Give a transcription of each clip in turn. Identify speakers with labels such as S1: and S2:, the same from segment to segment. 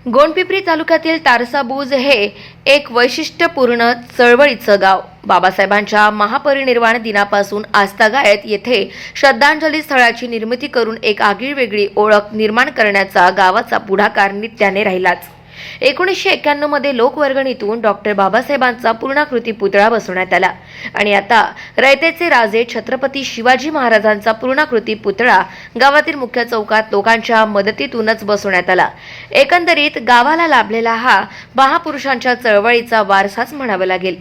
S1: गोंडपिंपरी तालुक्यातील तारसाबुज हे एक वैशिष्ट्यपूर्ण चळवळीचं गाव. बाबासाहेबांच्या महापरिनिर्वाण दिनापासून आजतागायत येथे श्रद्धांजली स्थळाची निर्मिती करून एक आगळीवेगळी ओळख निर्माण करण्याचा गावाचा पुढाकार नित्याने राहिलाच. 1991 मध्ये लोकवर्गणीतून डॉक्टर बाबासाहेबांचा पूर्णाकृती पुतळा बसवण्यात आला आणि आता रयतेचे राजे छत्रपती शिवाजी महाराजांचा पूर्णाकृती पुतळा गावातील मुख्य चौकात लोकांच्या मदतीतूनच बसवण्यात आला. एकंदरीत गावाला लाभलेला हा महापुरुषांच्या चळवळीचा वारसाच म्हणावा लागेल.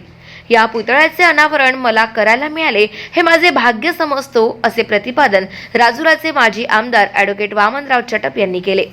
S1: या पुतळ्याचे अनावरण मला करायला मिळाले हे माझे भाग्य समजतो, असे प्रतिपादन राजुराचे माजी आमदार ॲडव्होकेट वामनराव चटप यांनी केले.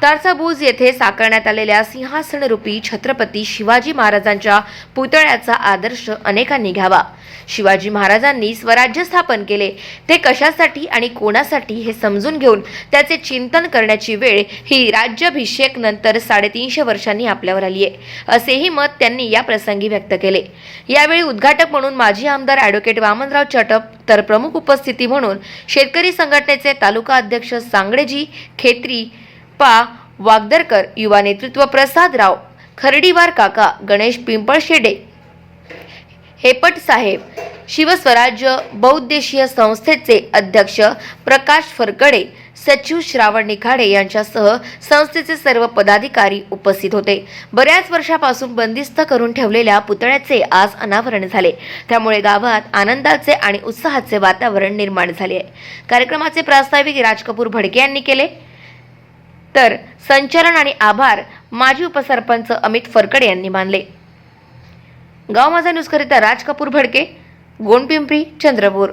S1: तारसाबुज येथे साकारण्यात आलेल्या सिंहासनरूपी छत्रपती शिवाजी महाराजांच्या पुतळ्याचा आदर्श अनेकांनी घ्यावा. शिवाजी महाराजांनी स्वराज्य स्थापन केले, ते कशासाठी आणि कोणासाठी हे समजून घेऊन त्याचे चिंतन करण्याची वेळ ही राज्याभिषेक नंतर 350 वर्षांनी आपल्यावर आली आहे, असेही मत त्यांनी या प्रसंगी व्यक्त केले. यावेळी उद्घाटक म्हणून माजी आमदार ॲडव्होकेट वामनराव चटप तर प्रमुख उपस्थिती म्हणून शेतकरी संघटनेचे तालुका अध्यक्ष सांगडेजी खेत्री पा वागदरकर, युवा नेतृत्व प्रसादराव खर्डीवार काका, गणेश पिंपळशेडे, हेपट साहेब, शिवस्वराज्य बहुउद्देशीय संस्थेचे अध्यक्ष प्रकाश फरकडे, सचिव श्रावण निखाडे यांच्यासह संस्थेचे सर्व पदाधिकारी उपस्थित होते. बऱ्याच वर्षापासून बंदिस्त करून ठेवलेल्या पुतळ्याचे आज अनावरण झाले, त्यामुळे गावात आनंदाचे आणि उत्साहाचे वातावरण निर्माण झाले आहे. कार्यक्रमाचे प्रास्ताविक राज कपूर भडके यांनी केले, तर संचालन आणि आभार माजी उपसरपंच अमित फरकडे यांनी मानले. गाव माझा न्यूजकरिता राज कपूर भडके, गोंडपिंपरी, चंद्रपूर.